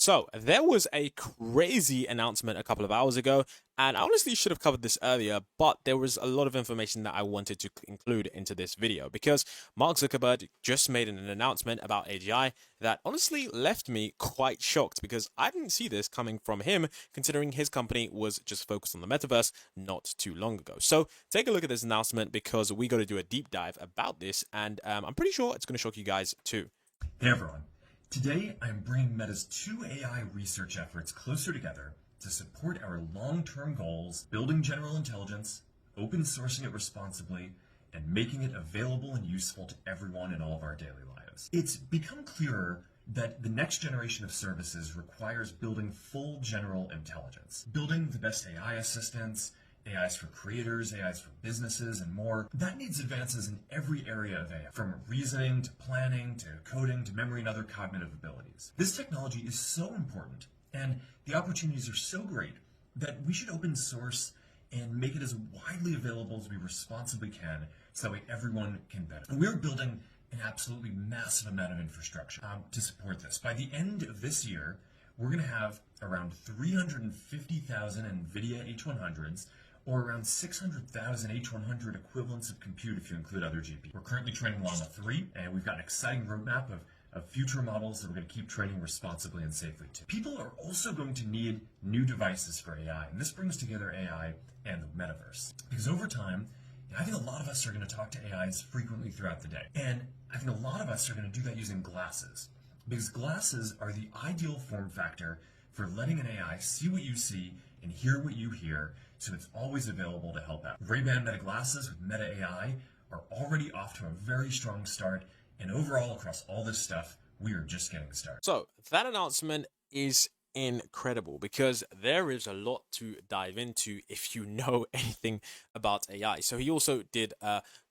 So there was a crazy announcement a couple of hours ago, and I honestly should have covered this earlier, but there was a lot of information that I wanted to include into this video because Mark Zuckerberg just made an announcement about AGI that honestly left me quite shocked because I didn't see this coming from him, considering his company was just focused on the metaverse not too long ago. So take a look at this announcement because we got to do a deep dive about this, and I'm pretty sure it's going to shock you guys too. Hey everyone. Today I'm bringing Meta's two AI research efforts closer together to support our long-term goals, building general intelligence, open sourcing it responsibly, and making it available and useful to everyone in all of our daily lives. It's become clearer that the next generation of services requires building full general intelligence, building the best AI assistants, AIs for creators, AIs for businesses, and more. That needs advances in every area of AI, from reasoning to planning to coding to memory and other cognitive abilities. This technology is so important, and the opportunities are so great that we should open source and make it as widely available as we responsibly can so that way everyone can benefit. We're building an absolutely massive amount of infrastructure to support this. By the end of this year, we're going to have around 350,000 NVIDIA H100s, or around 600,000 H100 equivalents of compute if you include other GPUs. We're currently training Llama 3, and we've got an exciting roadmap of future models that we're going to keep training responsibly and safely too. People are also going to need new devices for AI, and this brings together AI and the metaverse. Because over time, I think a lot of us are going to talk to AIs frequently throughout the day, and I think a lot of us are going to do that using glasses, because glasses are the ideal form factor for letting an AI see what you see and hear what you hear, so it's always available to help out. Ray-Ban Meta glasses with Meta AI are already off to a very strong start, and overall across all this stuff, we are just getting started. So that announcement is incredible because there is a lot to dive into if you know anything about AI. So he also did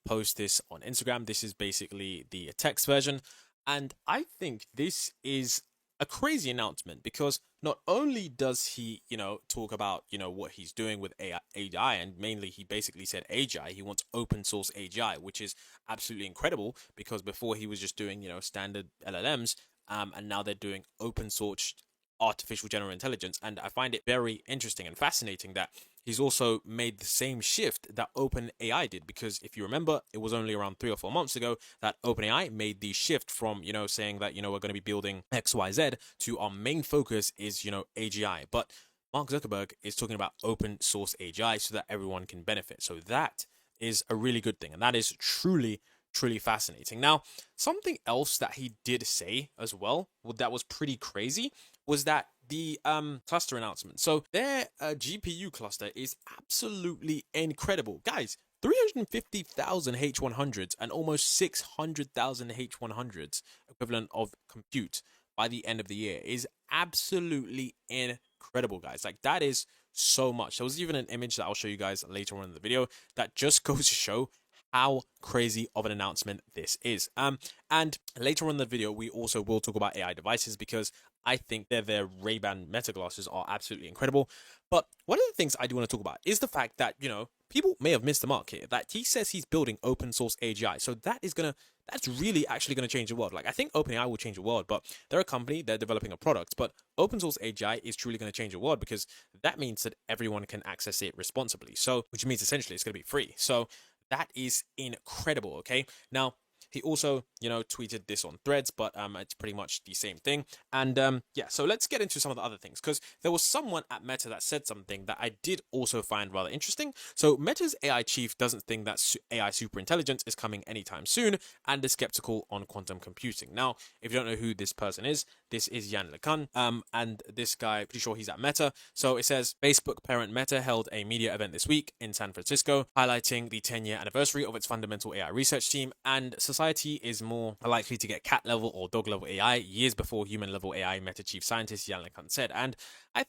post this on Instagram. This is basically the text version, and I think this is a crazy announcement because not only does he, talk about, what he's doing with AI, and mainly he basically said AGI, he wants open source AGI, which is absolutely incredible because before he was just doing, standard LLMs, and now they're doing open source artificial general intelligence. And I find it very interesting and fascinating that he's also made the same shift that OpenAI did, because if you remember, it was only around 3 or 4 months ago that OpenAI made the shift from, saying that, we're going to be building XYZ to our main focus is, AGI. But Mark Zuckerberg is talking about open source AGI so that everyone can benefit. So that is a really good thing. And that is truly fascinating. Now, something else that he did say as well, that was pretty crazy, was that the cluster announcement. So their GPU cluster is absolutely incredible. Guys, 350,000 H100s and almost 600,000 H100s equivalent of compute by the end of the year is absolutely incredible, guys. Like, that is so much. There was even an image that I'll show you guys later on in the video that just goes to show how crazy of an announcement this is. And later on in the video, we also will talk about AI devices because I think their Ray-Ban Meta glasses are absolutely incredible. But one of the things I do want to talk about is the fact that, people may have missed the mark here, that he says he's building open source AGI. So that's really actually going to change the world. Like, I think OpenAI will change the world, but they're a company, they're developing a product, but open source AGI is truly going to change the world because that means that everyone can access it responsibly. So, which means essentially it's going to be free. So that is incredible, okay? Now, he also, tweeted this on Threads, but it's pretty much the same thing. And yeah, so let's get into some of the other things, because there was someone at Meta that said something that I did also find rather interesting. So Meta's AI chief doesn't think that AI superintelligence is coming anytime soon and is skeptical on quantum computing. Now, if you don't know who this person is, this is Yann LeCun, and this guy, pretty sure he's at Meta. So it says, Facebook parent Meta held a media event this week in San Francisco, highlighting the 10-year anniversary of its fundamental AI research team, and society is more likely to get cat-level or dog-level AI years before human-level AI, Meta chief scientist Yann LeCun said. And I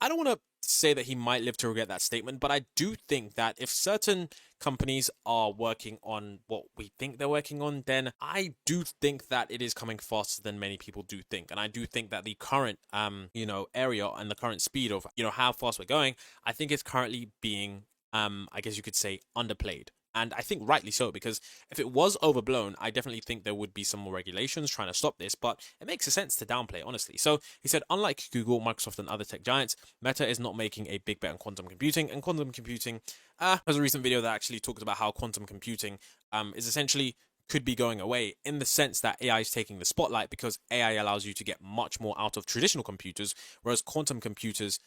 don't want to say that he might live to regret that statement, but I do think that if certain companies are working on what we think they're working on, then I do think that it is coming faster than many people do think. And I do think that the current, area and the current speed of, how fast we're going, I think it's currently being, I guess you could say, underplayed. And I think rightly so, because if it was overblown, I definitely think there would be some more regulations trying to stop this, but it makes sense to downplay it, honestly. So he said, unlike Google, Microsoft, and other tech giants, Meta is not making a big bet on quantum computing, and quantum computing, there's a recent video that actually talks about how quantum computing is essentially could be going away, in the sense that AI is taking the spotlight, because AI allows you to get much more out of traditional computers, whereas quantum computers,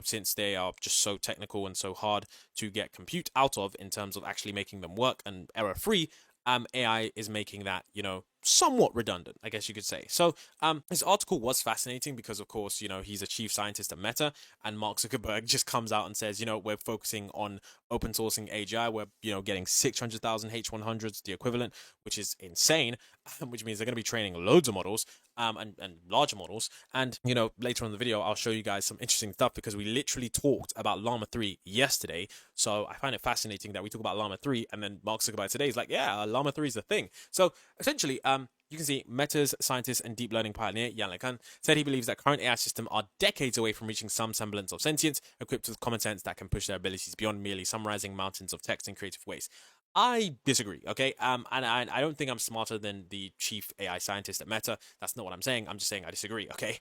since they are just so technical and so hard to get compute out of in terms of actually making them work and error free, AI is making that, somewhat redundant, I guess you could say. So, his article was fascinating because, of course, he's a chief scientist at Meta, and Mark Zuckerberg just comes out and says, we're focusing on open sourcing AGI. We're, getting 600,000 H100s, the equivalent, which is insane, which means they're going to be training loads of models, and larger models. And, later on in the video, I'll show you guys some interesting stuff, because we literally talked about Llama 3 yesterday. So I find it fascinating that we talk about Llama 3, and then Mark Zuckerberg today is like, yeah, Llama 3 is the thing. So essentially, you can see Meta's scientist and deep learning pioneer Yan LeCun said he believes that current AI systems are decades away from reaching some semblance of sentience, equipped with common sense that can push their abilities beyond merely summarizing mountains of text in creative ways. I disagree, okay? And I don't think I'm smarter than the chief AI scientist at Meta. That's not what I'm saying. I'm just saying I disagree, okay?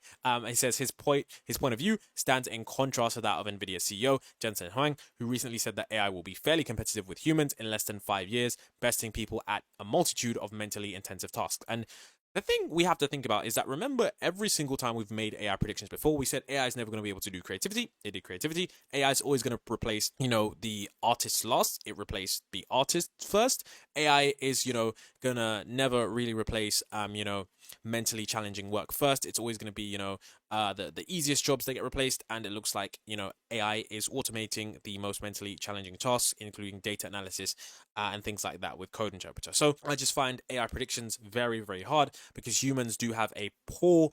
He says his point of view stands in contrast to that of NVIDIA CEO Jensen Huang, who recently said that AI will be fairly competitive with humans in less than 5 years, besting people at a multitude of mentally intensive tasks. And the thing we have to think about is that, remember, every single time we've made AI predictions before, we said AI is never going to be able to do creativity. It did creativity. AI is always going to replace, the artist last. It replaced the artist first. AI is, going to never really replace, mentally challenging work first. It's always going to be, the easiest jobs that get replaced. And it looks like, AI is automating the most mentally challenging tasks, including data analysis and things like that with code interpreter. So I just find AI predictions very, very hard, because humans do have a poor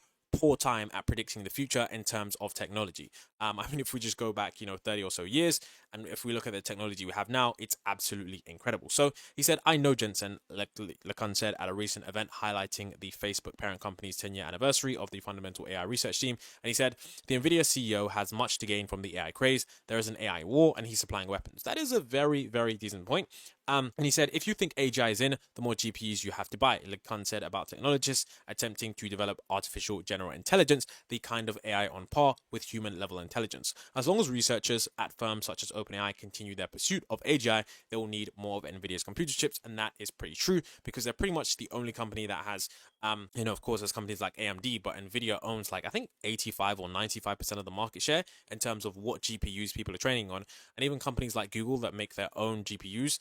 time at predicting the future in terms of technology. I mean, if we just go back, 30 or so years, and if we look at the technology we have now, it's absolutely incredible. So he said, I know Jensen, LeCun said at a recent event highlighting the Facebook parent company's 10-year anniversary of the fundamental AI research team. And he said, the NVIDIA CEO has much to gain from the AI craze. There is an AI war, and he's supplying weapons. That is a very, very decent point. And he said, if you think AGI is in, the more GPUs you have to buy. LeCun said about technologists attempting to develop artificial general intelligence, the kind of AI on par with human level intelligence. As long as researchers at firms such as OpenAI continue their pursuit of AGI, they will need more of NVIDIA's computer chips. And that is pretty true, because they're pretty much the only company that has, of course, there's companies like AMD, but NVIDIA owns I think 85 or 95% of the market share in terms of what GPUs people are training on. And even companies like Google that make their own GPUs,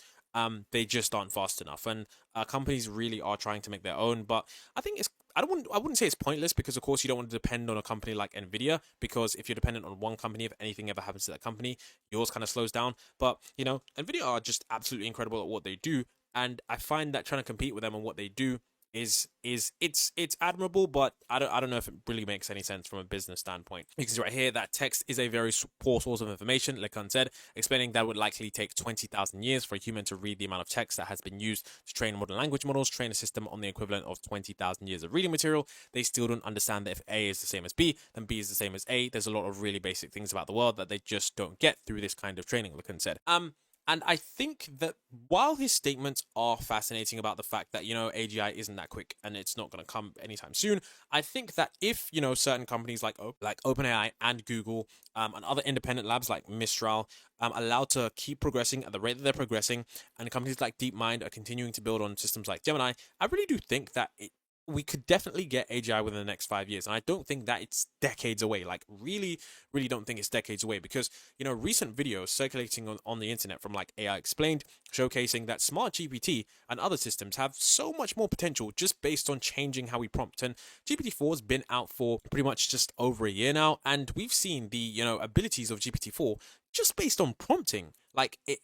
they just aren't fast enough, and companies really are trying to make their own. But I think I wouldn't say it's pointless, because of course you don't want to depend on a company like Nvidia, because if you're dependent on one company, if anything ever happens to that company, yours kind of slows down. But Nvidia are just absolutely incredible at what they do, and I find that trying to compete with them on what they do is it's admirable, but I don't know if it really makes any sense from a business standpoint. You can see right here that text is a very poor source of information, LeCun said, explaining that it would likely take 20,000 years for a human to read the amount of text that has been used to train modern language models. Train a system on the equivalent of 20,000 years of reading material. They still don't understand that if A is the same as B, then B is the same as A. There's a lot of really basic things about the world that they just don't get through this kind of training, LeCun said. And I think that while his statements are fascinating about the fact that, AGI isn't that quick and it's not going to come anytime soon, I think that if, certain companies like OpenAI and Google and other independent labs like Mistral allowed to keep progressing at the rate that they're progressing, and companies like DeepMind are continuing to build on systems like Gemini, I really do think that we could definitely get AGI within the next 5 years. And I don't think that it's decades away. Really, really don't think it's decades away, because, recent videos circulating on the internet from AI Explained, showcasing that Smart GPT and other systems have so much more potential just based on changing how we prompt. And GPT-4 has been out for pretty much just over a year now. And we've seen the, abilities of GPT-4 just based on prompting,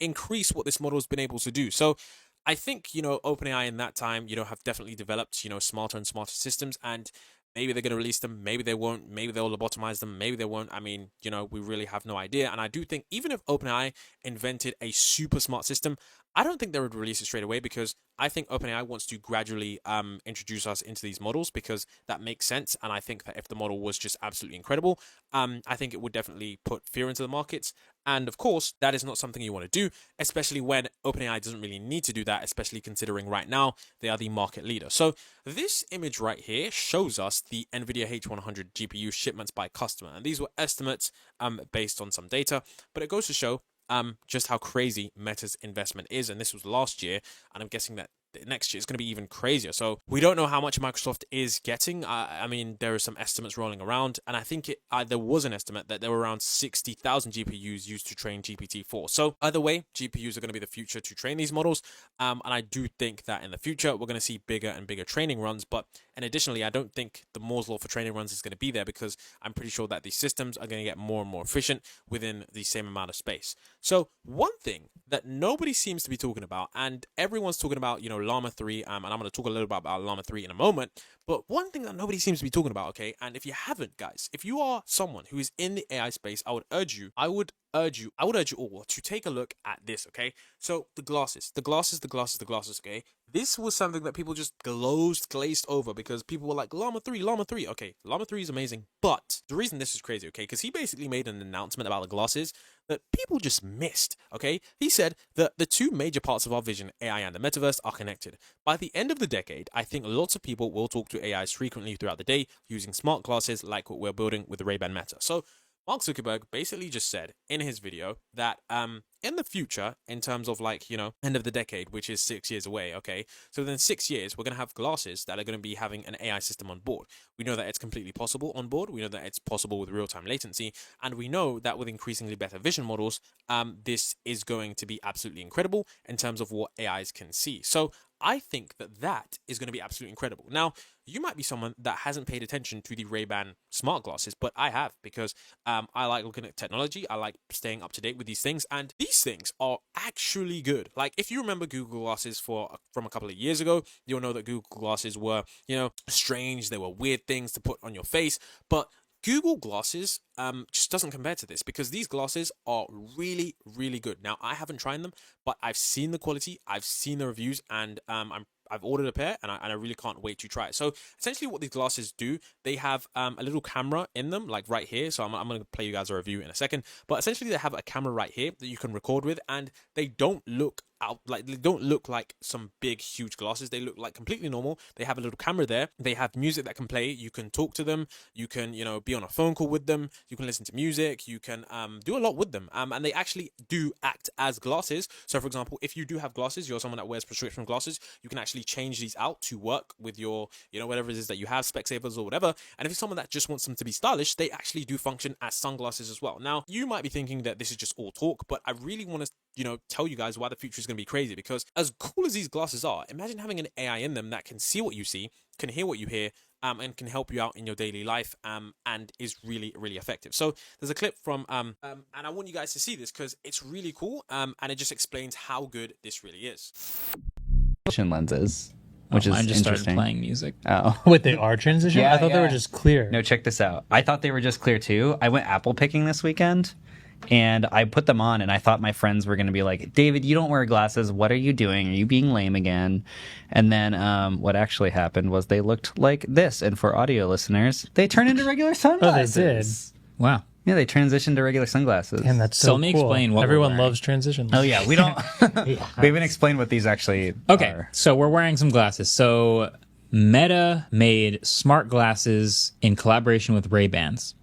increase what this model has been able to do. So I think, OpenAI in that time, have definitely developed, smarter and smarter systems, and maybe they're going to release them, maybe they won't, maybe they'll lobotomize them, maybe they won't. I mean, we really have no idea. And I do think even if OpenAI invented a super smart system, I don't think they would release it straight away because I think OpenAI wants to gradually introduce us into these models because that makes sense. And I think that if the model was just absolutely incredible, I think it would definitely put fear into the markets. And of course, that is not something you want to do, especially when OpenAI doesn't really need to do that, especially considering right now they are the market leader. So this image right here shows us the NVIDIA H100 GPU shipments by customer. And these were estimates based on some data, but it goes to show just how crazy Meta's investment is. And this was last year, and I'm guessing that next year is going to be even crazier. So we don't know how much Microsoft is getting. I mean, there are some estimates rolling around, and I think there was an estimate that there were around 60,000 GPUs used to train GPT-4. So either way, GPUs are going to be the future to train these models, and I do think that in the future we're going to see bigger and bigger training runs. And additionally, I don't think the Moore's law for training runs is going to be there because I'm pretty sure that these systems are going to get more and more efficient within the same amount of space. So one thing that nobody seems to be talking about, and everyone's talking about, Llama 3, and I'm going to talk a little bit about Llama 3 in a moment, but one thing that nobody seems to be talking about, okay, and if you haven't, guys, if you are someone who is in the AI space, I would urge you all to take a look at this, okay? So the glasses, okay? This was something that people just glazed over because people were like, Llama 3. Okay, Llama 3 is amazing, but the reason this is crazy, okay, because he basically made an announcement about the glasses that people just missed, okay? He said that the two major parts of our vision, AI and the metaverse, are connected. By the end of the decade, I think lots of people will talk to AIs frequently throughout the day using smart glasses like what we're building with the Ray-Ban Meta. So Mark Zuckerberg basically just said in his video that in the future, in terms of end of the decade, which is 6 years away, okay? So within 6 years, we're going to have glasses that are going to be having an AI system on board. We know that it's completely possible on board. We know that it's possible with real-time latency. And we know that with increasingly better vision models, this is going to be absolutely incredible in terms of what AIs can see. So I think that is going to be absolutely incredible. Now, you might be someone that hasn't paid attention to the Ray-Ban smart glasses, but I have because I like looking at technology. I like staying up to date with these things, and these things are actually good. Like, if you remember Google Glasses from a couple of years ago, you'll know that Google Glasses were, strange. They were weird things to put on your face, but Google Glasses just doesn't compare to this because these glasses are really, really good. Now, I haven't tried them, but I've seen the quality, I've seen the reviews, and I've ordered a pair, and I really can't wait to try it. So essentially what these glasses do, they have a little camera in them, like right here. So I'm going to play you guys a review in a second. But essentially they have a camera right here that you can record with, and they don't look like some big, huge glasses. They look like completely normal. They have a little camera there. They have music that can play. You can talk to them. You can, be on a phone call with them. You can listen to music. You can do a lot with them. And they actually do act as glasses. So for example, if you do have glasses, you're someone that wears prescription glasses, you can actually change these out to work with your, whatever it is that you have, Specsavers or whatever. And if you're someone that just wants them to be stylish, they actually do function as sunglasses as well. Now, you might be thinking that this is just all talk, but I really want to tell you guys why the future is going to be crazy, because as cool as these glasses are, imagine having an AI in them that can see what you see, can hear what you hear, and can help you out in your daily life, and is really, really effective. So there's a clip from, and I want you guys to see this because it's really cool, and it just explains how good this really is. Lenses, which is I just started interesting. playing music. Oh, Wait, they are transition? Yeah, I thought they yeah. were just clear. no, check this out. I thought they were just clear too. I went apple picking this weekend, and I put them on, and I thought my friends were going to be like, David, you don't wear glasses. What are you doing? Are you being lame again? And then what actually happened was they looked like this. And for audio listeners, they turned into regular sunglasses. Oh, they did? Wow. Yeah, they transitioned to regular sunglasses. And that's so So let me cool. explain what we're Everyone wearing. loves transitions. Oh, yeah. We don't. We haven't explained what these actually Okay, are. so we're wearing some glasses. So Meta made smart glasses in collaboration with Ray-Bans.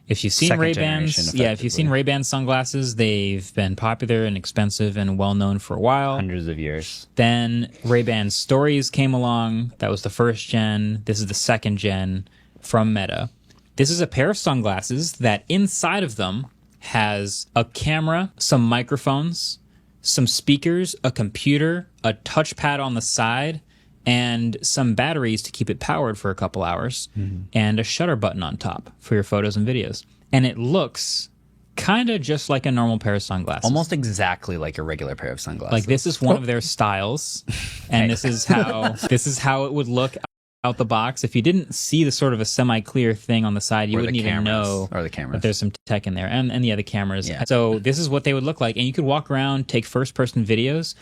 If you've seen Second Ray-Bans, generation, if you've seen effectively. Ray-Ban sunglasses, they've been popular and expensive and well-known for a while. Hundreds of years. Then Ray-Ban Stories came along. That was the first gen. This is the second gen from Meta. This is a pair of sunglasses that inside of them has a camera, some microphones, some speakers, a computer, a touchpad on the side, and some batteries to keep it powered for a couple hours, and a shutter button on top for your photos and videos. And it looks kind of just like a normal pair of sunglasses. Almost exactly like a regular pair of sunglasses. Like, this is one of their styles, and this is how it would look out the box. If you didn't see the sort of a semi-clear thing on the side, you Or the wouldn't even cameras. know Or the cameras. that there's some tech in there, and the other cameras. Yeah. So this is what they would look like, and you could walk around, take first-person videos.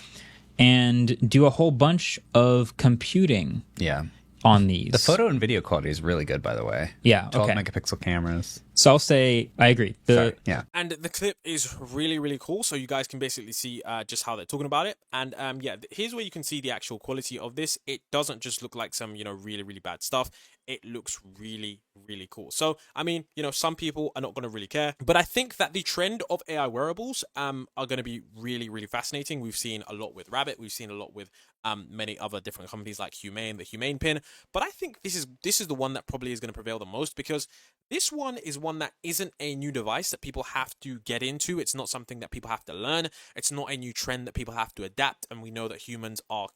and do a whole bunch of computing Yeah. on these. The photo and video quality is really good, by the way. Yeah, 12 okay. megapixel cameras. So I'll say I agree. Sorry. Yeah. And the clip is really, really cool. So you guys can basically see just how they're talking about it. And yeah, here's where you can see the actual quality of this. It doesn't just look like some, really, really bad stuff. It looks really, really cool. So, I mean, some people are not going to really care. But I think that the trend of AI wearables are going to be really, really fascinating. We've seen a lot with Rabbit. We've seen a lot with many other different companies like Humane, the Humane pin. But I think this is the one that probably is going to prevail the most, because this one is one that isn't a new device that people have to get into. It's not something that people have to learn. It's not a new trend that people have to adapt. And we know that humans are,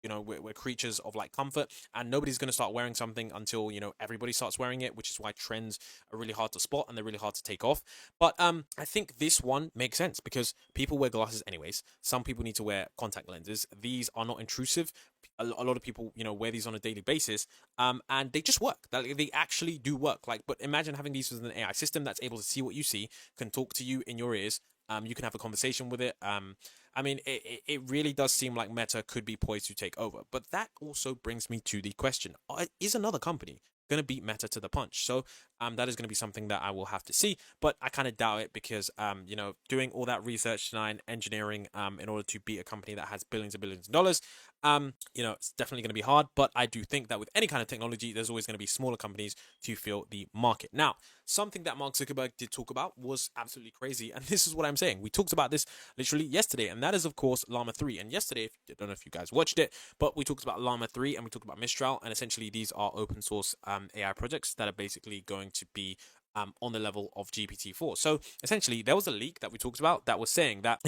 we're creatures of like comfort, and nobody's going to start wearing something until, everybody starts wearing it, which is why trends are really hard to spot and they're really hard to take off. But I think this one makes sense because people wear glasses anyways. Some people need to wear contact lenses. These are not intrusive. A lot of people, wear these on a daily basis, and they just work. They actually do work. But imagine having these with an AI system that's able to see what you see, can talk to you in your ears. You can have a conversation with it. I mean, it really does seem like Meta could be poised to take over. But that also brings me to the question: is another company going to beat Meta to the punch? So that is going to be something that I will have to see, but I kind of doubt it because doing all that research and engineering in order to beat a company that has billions and billions of dollars, it's definitely going to be hard. But I do think that with any kind of technology, there's always going to be smaller companies to fill the market. Now, something that Mark Zuckerberg did talk about was absolutely crazy, and this is what I'm saying. We talked about this literally yesterday, and that is of course Llama 3. And yesterday, I don't know if you guys watched it, but we talked about Llama 3 and we talked about Mistral, and essentially these are open source AI projects that are basically going to be on the level of GPT-4. So essentially, there was a leak that we talked about that was saying that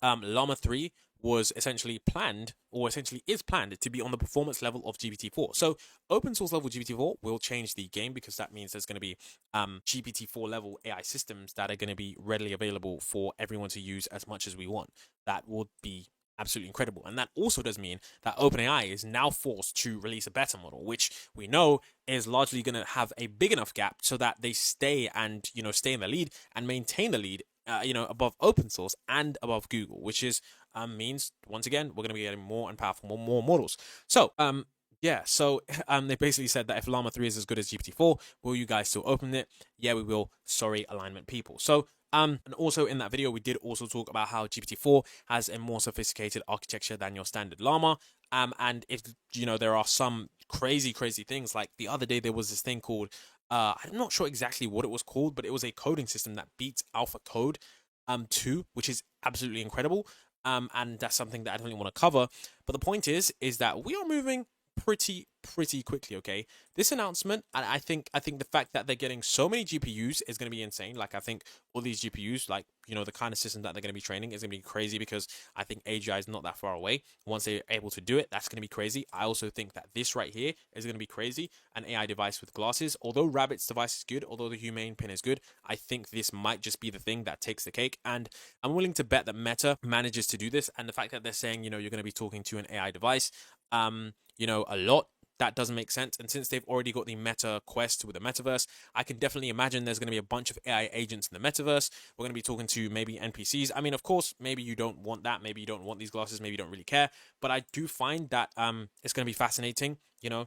Llama 3 was essentially planned, or essentially is planned, to be on the performance level of GPT-4. So open source level GPT-4 will change the game, because that means there's going to be GPT-4 level AI systems that are going to be readily available for everyone to use as much as we want. That would be absolutely incredible. And that also does mean that OpenAI is now forced to release a better model, which we know is largely going to have a big enough gap so that they stay and, stay in the lead and maintain the lead, above open source and above Google, which is means, once again, we're going to be getting more and powerful, more models. So, yeah, so they basically said that if Llama 3 is as good as GPT-4, will you guys still open it? Yeah, we will. Sorry, alignment people. So, and also in that video, we did also talk about how GPT-4 has a more sophisticated architecture than your standard Llama. And if, there are some crazy things, like the other day, there was this thing called, I'm not sure exactly what it was called, but it was a coding system that beats Alpha Code 2, which is absolutely incredible. And that's something that I don't really want to cover. But the point is that we are moving pretty quickly. Okay, this announcement, and I think the fact that they're getting so many GPUs is going to be insane. Like, I think all these GPUs, like, the kind of system that they're going to be training is going to be crazy, because I think AGI is not that far away. Once they're able to do it, that's going to be crazy. I also think that this right here is going to be crazy, an AI device with glasses. Although Rabbit's device is good, although the Humane pin is good, I think this might just be the thing that takes the cake. And I'm willing to bet that Meta manages to do this. And the fact that they're saying, you're going to be talking to an AI device, a lot, that doesn't make sense. And since they've already got the Meta Quest with the metaverse, I can definitely imagine there's going to be a bunch of AI agents in the metaverse. We're going to be talking to maybe NPCs. I mean, of course, maybe you don't want that. Maybe you don't want these glasses. Maybe you don't really care. But I do find that it's going to be fascinating.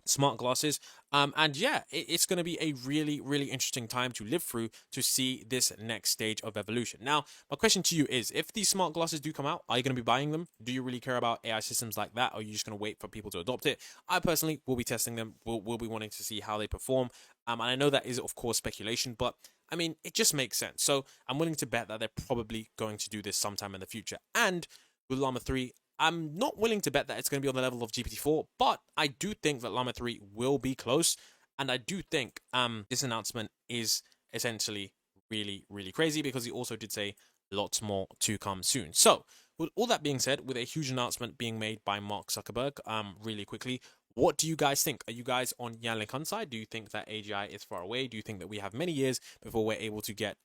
Smart glasses. And yeah, it's going to be a really interesting time to live through to see this next stage of evolution. Now, my question to you is, if these smart glasses do come out, are you going to be buying them? Do you really care about AI systems like that? Or are you just going to wait for people to adopt it? I personally will be testing them. We'll be wanting to see how they perform. And I know that is, of course, speculation, but I mean, it just makes sense. So I'm willing to bet that they're probably going to do this sometime in the future. And with Llama 3, I'm not willing to bet that it's going to be on the level of GPT-4, but I do think that Llama 3 will be close. And I do think this announcement is essentially really crazy, because he also did say lots more to come soon. So with all that being said, with a huge announcement being made by Mark Zuckerberg really quickly, what do you guys think? Are you guys on Jan LeCun's side? Do you think that AGI is far away? Do you think that we have many years before we're able to get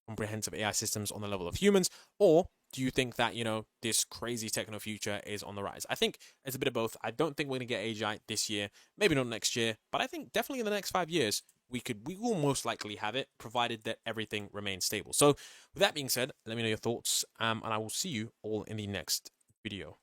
comprehensive AI systems on the level of humans? Or do you think that, this crazy techno future is on the rise? I think it's a bit of both. I don't think we're going to get AGI this year, maybe not next year, but I think definitely in the next 5 years, we will most likely have it, provided that everything remains stable. So with that being said, let me know your thoughts, and I will see you all in the next video.